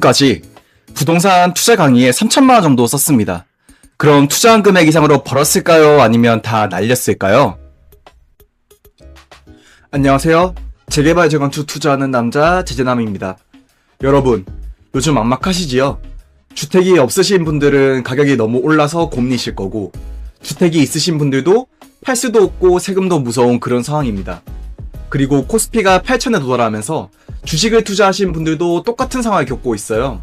까지 부동산 투자 강의에 3천만 원 정도 썼습니다. 그럼 투자한 금액 이상으로 벌었을까요? 아니면 다 날렸을까요? 안녕하세요. 재개발 재건축 투자하는 남자 제재남입니다. 여러분, 요즘 막막하시지요? 주택이 없으신 분들은 가격이 너무 올라서 고민이실 거고, 주택이 있으신 분들도 팔 수도 없고 세금도 무서운 그런 상황입니다. 그리고 코스피가 8천에 도달하면서 주식을 투자하신 분들도 똑같은 상황을 겪고 있어요.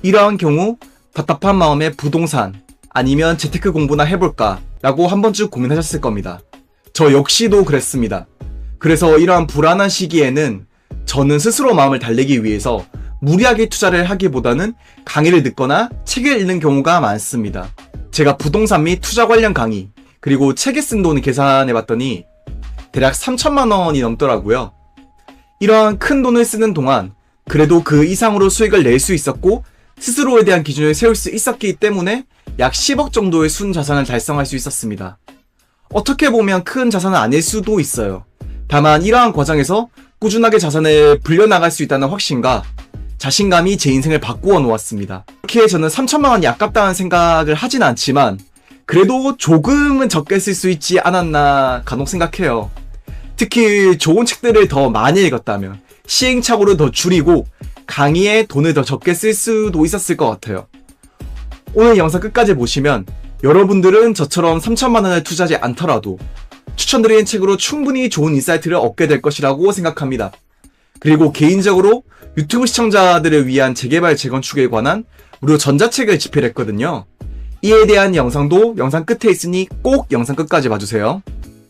이러한 경우 답답한 마음에 부동산 아니면 재테크 공부나 해볼까 라고 한 번쯤 고민하셨을 겁니다. 저 역시도 그랬습니다. 그래서 이러한 불안한 시기에는 저는 스스로 마음을 달래기 위해서 무리하게 투자를 하기보다는 강의를 듣거나 책을 읽는 경우가 많습니다. 제가 부동산 및 투자 관련 강의 그리고 책에 쓴 돈을 계산해봤더니 대략 3천만 원이 넘더라고요. 이러한 큰 돈을 쓰는 동안 그래도 그 이상으로 수익을 낼 수 있었고 스스로에 대한 기준을 세울 수 있었기 때문에 약 10억 정도의 순자산을 달성할 수 있었습니다. 어떻게 보면 큰 자산은 아닐 수도 있어요. 다만 이러한 과정에서 꾸준하게 자산을 불려나갈 수 있다는 확신과 자신감이 제 인생을 바꾸어 놓았습니다. 그렇게 저는 3천만 원이 아깝다는 생각을 하진 않지만 그래도 조금은 적게 쓸 수 있지 않았나 간혹 생각해요. 특히 좋은 책들을 더 많이 읽었다면 시행착오를 더 줄이고 강의에 돈을 더 적게 쓸 수도 있었을 것 같아요. 오늘 영상 끝까지 보시면 여러분들은 저처럼 3천만 원을 투자하지 않더라도 추천드리는 책으로 충분히 좋은 인사이트를 얻게 될 것이라고 생각합니다. 그리고 개인적으로 유튜브 시청자들을 위한 재개발 재건축에 관한 무료 전자책을 집필했거든요. 이에 대한 영상도 영상 끝에 있으니 꼭 영상 끝까지 봐주세요.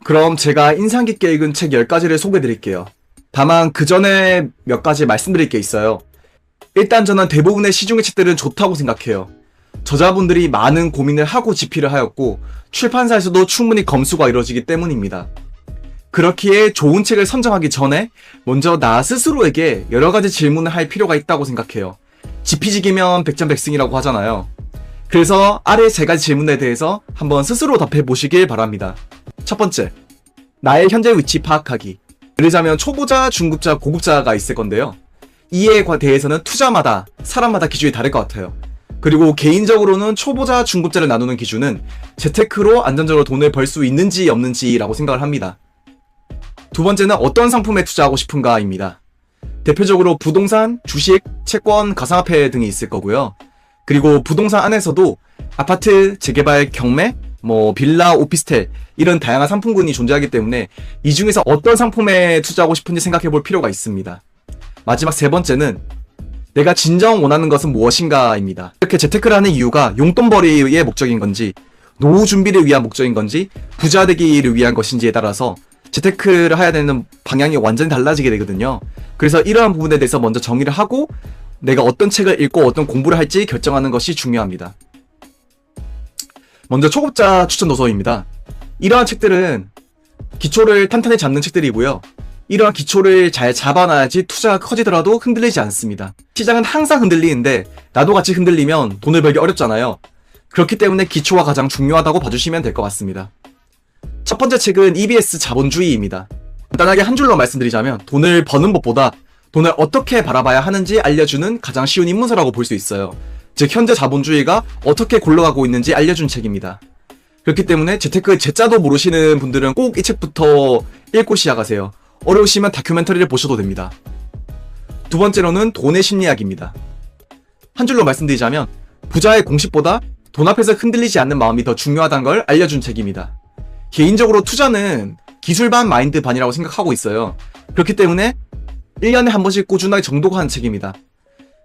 그럼 제가 인상 깊게 읽은 책 10가지를 소개해드릴게요. 다만 그 전에 몇 가지 말씀드릴 게 있어요. 일단 저는 대부분의 시중의 책들은 좋다고 생각해요. 저자분들이 많은 고민을 하고 집필을 하였고 출판사에서도 충분히 검수가 이루어지기 때문입니다. 그렇기에 좋은 책을 선정하기 전에 먼저 나 스스로에게 여러 가지 질문을 할 필요가 있다고 생각해요. 지피지기면 백전백승이라고 하잖아요. 그래서 아래 3가지 질문에 대해서 한번 스스로 답해 보시길 바랍니다. 첫 번째, 나의 현재 위치 파악하기. 예를 들자면 초보자, 중급자, 고급자가 있을 건데요. 이에 대해서는 투자마다 사람마다 기준이 다를 것 같아요. 그리고 개인적으로는 초보자, 중급자를 나누는 기준은 재테크로 안정적으로 돈을 벌 수 있는지 없는지라고 생각을 합니다. 두 번째는 어떤 상품에 투자하고 싶은가입니다. 대표적으로 부동산, 주식, 채권, 가상화폐 등이 있을 거고요. 그리고 부동산 안에서도 아파트, 재개발, 경매, 빌라, 오피스텔 이런 다양한 상품군이 존재하기 때문에 이 중에서 어떤 상품에 투자하고 싶은지 생각해 볼 필요가 있습니다. 마지막 3번째는 내가 진정 원하는 것은 무엇인가입니다. 이렇게 재테크를 하는 이유가 용돈벌이의 목적인 건지 노후 준비를 위한 목적인 건지 부자 되기를 위한 것인지에 따라서 재테크를 해야 되는 방향이 완전히 달라지게 되거든요. 그래서 이러한 부분에 대해서 먼저 정의를 하고 내가 어떤 책을 읽고 어떤 공부를 할지 결정하는 것이 중요합니다. 먼저 초급자 추천 도서입니다. 이러한 책들은 기초를 탄탄히 잡는 책들이고요. 이러한 기초를 잘 잡아놔야지 투자가 커지더라도 흔들리지 않습니다. 시장은 항상 흔들리는데 나도 같이 흔들리면 돈을 벌기 어렵잖아요. 그렇기 때문에 기초가 가장 중요하다고 봐주시면 될 것 같습니다. 첫 번째 책은 EBS 자본주의입니다. 간단하게 한 줄로 말씀드리자면 돈을 버는 법보다 돈을 어떻게 바라봐야 하는지 알려주는 가장 쉬운 입문서라고 볼 수 있어요. 즉 현재 자본주의가 어떻게 굴러가고 있는지 알려준 책입니다. 그렇기 때문에 재테크의 제자도 모르시는 분들은 꼭 이 책부터 읽고 시작하세요. 어려우시면 다큐멘터리를 보셔도 됩니다. 두 번째로는 돈의 심리학입니다. 한 줄로 말씀드리자면 부자의 공식보다 돈 앞에서 흔들리지 않는 마음이 더 중요하다는 걸 알려준 책입니다. 개인적으로 투자는 기술 반 마인드 반이라고 생각하고 있어요. 그렇기 때문에 1년에 한 번씩 꾸준하게 정독하는 책입니다.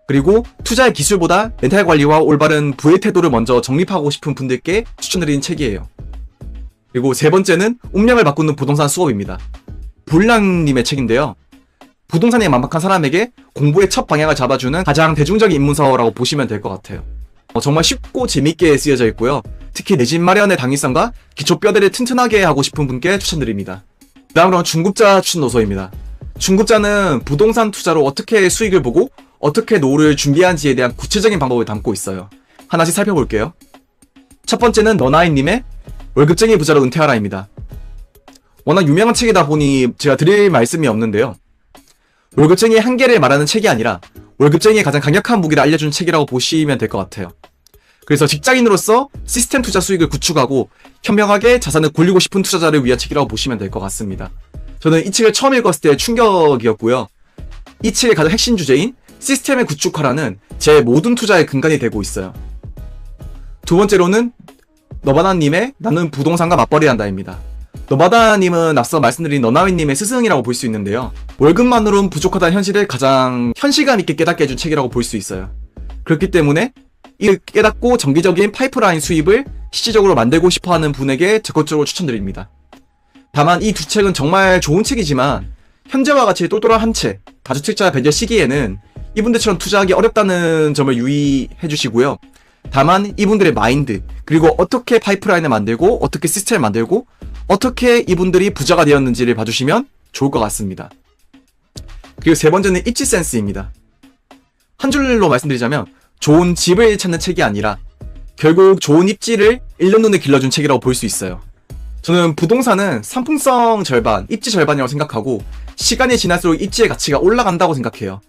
그리고 투자의 기술보다 멘탈 관리와 올바른 부의 태도를 먼저 정립하고 싶은 분들께 추천드리는 책이에요. 그리고 3번째는 운명을 바꾸는 부동산 수업입니다. 불량님의 책인데요. 부동산에 만박한 사람에게 공부의 첫 방향을 잡아주는 가장 대중적인 입문서라고 보시면 될 것 같아요. 정말 쉽고 재밌게 쓰여져 있고요. 특히 내 집 마련의 당위성과 기초 뼈대를 튼튼하게 하고 싶은 분께 추천드립니다. 다음으로는 중급자 추천 도서입니다. 중급자는 부동산 투자로 어떻게 수익을 보고 어떻게 노후를 준비하는지에 대한 구체적인 방법을 담고 있어요. 하나씩 살펴볼게요. 첫 번째는 너나이님의 월급쟁이 부자로 은퇴하라입니다. 워낙 유명한 책이다 보니 제가 드릴 말씀이 없는데요. 월급쟁이의 한계를 말하는 책이 아니라 월급쟁이의 가장 강력한 무기를 알려주는 책이라고 보시면 될 것 같아요. 그래서 직장인으로서 시스템 투자 수익을 구축하고 현명하게 자산을 굴리고 싶은 투자자를 위한 책이라고 보시면 될 것 같습니다. 저는 이 책을 처음 읽었을 때 충격이었고요. 이 책의 가장 핵심 주제인 시스템을 구축하라는 제 모든 투자의 근간이 되고 있어요. 두 번째로는 너바나님의 나는 부동산과 맞벌이 한다입니다. 너바다님은 앞서 말씀드린 너나위님의 스승이라고 볼 수 있는데요. 월급만으로는 부족하다는 현실을 가장 현실감 있게 깨닫게 해준 책이라고 볼 수 있어요. 그렇기 때문에 이 깨닫고 정기적인 파이프라인 수입을 실질적으로 만들고 싶어하는 분에게 적극적으로 추천드립니다. 다만 이 두 책은 정말 좋은 책이지만 현재와 같이 똘똘한 한 채, 다주택자 변제 시기에는 이분들처럼 투자하기 어렵다는 점을 유의해 주시고요. 다만 이분들의 마인드, 그리고 어떻게 파이프라인을 만들고 어떻게 시스템을 만들고 어떻게 이분들이 부자가 되었는지를 봐주시면 좋을 것 같습니다. 그리고 세 번째는 입지 센스입니다. 한 줄로 말씀드리자면 좋은 집을 찾는 책이 아니라 결국 좋은 입지를 읽는 눈에 길러준 책이라고 볼 수 있어요. 저는 부동산은 상품성 절반, 입지 절반이라고 생각하고 시간이 지날수록 입지의 가치가 올라간다고 생각해요.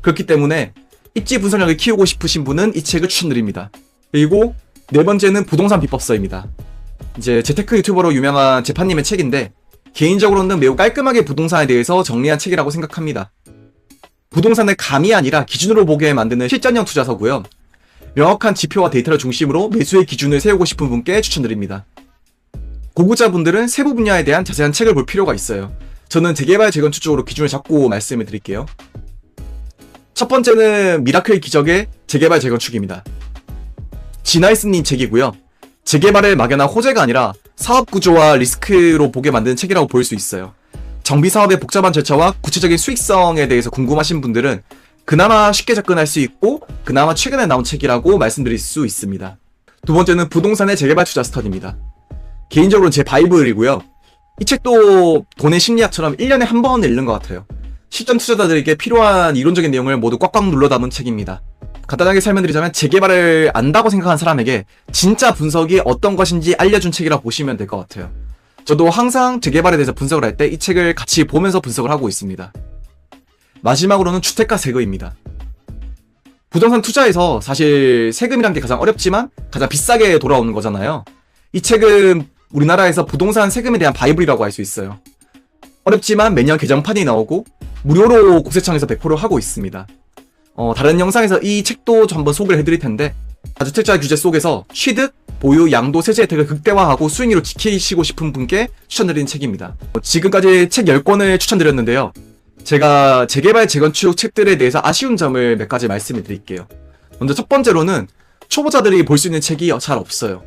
그렇기 때문에 입지 분석력을 키우고 싶으신 분은 이 책을 추천드립니다. 그리고 네 번째는 부동산 비법서입니다. 이제 재테크 유튜버로 유명한 재판님의 책인데 개인적으로는 매우 깔끔하게 부동산에 대해서 정리한 책이라고 생각합니다. 부동산을 감이 아니라 기준으로 보게 만드는 실전형 투자서고요. 명확한 지표와 데이터를 중심으로 매수의 기준을 세우고 싶은 분께 추천드립니다. 고구자분들은 세부 분야에 대한 자세한 책을 볼 필요가 있어요. 저는 재개발 재건축 쪽으로 기준을 잡고 말씀을 드릴게요. 첫 번째는 미라클 기적의 재개발 재건축입니다. 지나이스님 책이고요. 재개발을 막연한 호재가 아니라 사업 구조와 리스크로 보게 만드는 책이라고 볼 수 있어요. 정비 사업의 복잡한 절차와 구체적인 수익성에 대해서 궁금하신 분들은 그나마 쉽게 접근할 수 있고 그나마 최근에 나온 책이라고 말씀드릴 수 있습니다. 두 번째는 부동산의 재개발 투자 스터디입니다. 개인적으로는 제 바이블이고요. 이 책도 돈의 심리학처럼 1년에 한 번 읽는 것 같아요. 실전 투자자들에게 필요한 이론적인 내용을 모두 꽉꽉 눌러 담은 책입니다. 간단하게 설명드리자면 재개발을 안다고 생각하는 사람에게 진짜 분석이 어떤 것인지 알려준 책이라고 보시면 될 것 같아요. 저도 항상 재개발에 대해서 분석을 할 때 이 책을 같이 보면서 분석을 하고 있습니다. 마지막으로는 주택가 세금입니다. 부동산 투자에서 사실 세금이란 게 가장 어렵지만 가장 비싸게 돌아오는 거잖아요. 이 책은 우리나라에서 부동산 세금에 대한 바이블이라고 할 수 있어요. 어렵지만 매년 개정판이 나오고 무료로 국세청에서 배포를 하고 있습니다. 다른 영상에서 이 책도 한번 소개를 해드릴 텐데 다주택자 규제 속에서 취득, 보유, 양도, 세제 혜택을 극대화하고 수익률을 지키시고 싶은 분께 추천드리는 책입니다. 지금까지 책 10권을 추천드렸는데요. 제가 재개발, 재건축 책들에 대해서 아쉬운 점을 몇 가지 말씀을 드릴게요. 먼저 첫 번째로는 초보자들이 볼 수 있는 책이 잘 없어요.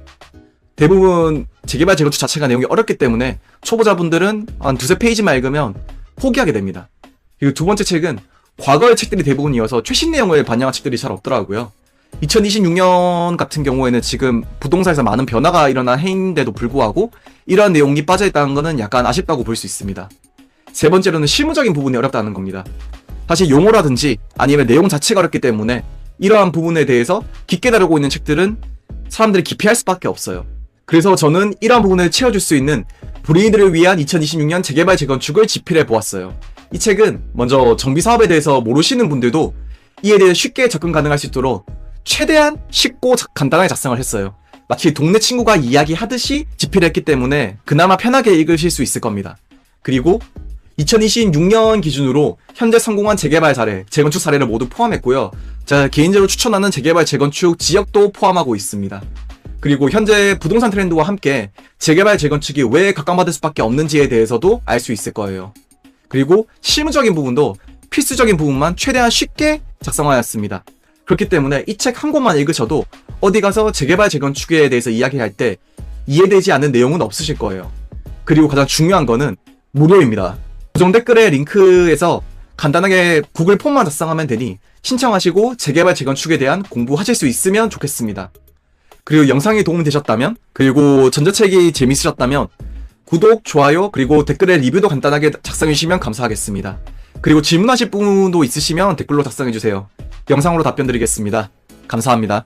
대부분 재개발, 재건축 자체가 내용이 어렵기 때문에 초보자분들은 한 두세 페이지만 읽으면 포기하게 됩니다. 그리고 두 번째 책은 과거의 책들이 대부분이어서 최신 내용을 반영한 책들이 잘 없더라고요. 2026년 같은 경우에는 지금 부동산에서 많은 변화가 일어난 해인데도 불구하고 이러한 내용이 빠져있다는 것은 약간 아쉽다고 볼 수 있습니다. 세 번째로는 실무적인 부분이 어렵다는 겁니다. 사실 용어라든지 아니면 내용 자체가 어렵기 때문에 이러한 부분에 대해서 깊게 다루고 있는 책들은 사람들이 기피할 수밖에 없어요. 그래서 저는 이러한 부분을 채워줄 수 있는 브레인들을 위한 2026년 재개발 재건축을 집필해 보았어요. 이 책은 먼저 정비사업에 대해서 모르시는 분들도 이에 대해 쉽게 접근 가능할 수 있도록 최대한 쉽고 간단하게 작성을 했어요. 마치 동네 친구가 이야기하듯이 집필했기 때문에 그나마 편하게 읽으실 수 있을 겁니다. 그리고 2026년 기준으로 현재 성공한 재개발 사례, 재건축 사례를 모두 포함했고요. 제가 개인적으로 추천하는 재개발, 재건축 지역도 포함하고 있습니다. 그리고 현재 부동산 트렌드와 함께 재개발, 재건축이 왜 각광받을 수밖에 없는지에 대해서도 알 수 있을 거예요. 그리고 실무적인 부분도 필수적인 부분만 최대한 쉽게 작성하였습니다. 그렇기 때문에 이 책 한 권만 읽으셔도 어디 가서 재개발, 재건축에 대해서 이야기할 때 이해되지 않는 내용은 없으실 거예요. 그리고 가장 중요한 거는 무료입니다. 고정 댓글의 링크에서 간단하게 구글 폼만 작성하면 되니 신청하시고 재개발, 재건축에 대한 공부하실 수 있으면 좋겠습니다. 그리고 영상이 도움이 되셨다면, 그리고 전자책이 재밌으셨다면 구독, 좋아요, 그리고 댓글에 리뷰도 간단하게 작성해주시면 감사하겠습니다. 그리고 질문하실 부분도 있으시면 댓글로 작성해주세요. 영상으로 답변 드리겠습니다. 감사합니다.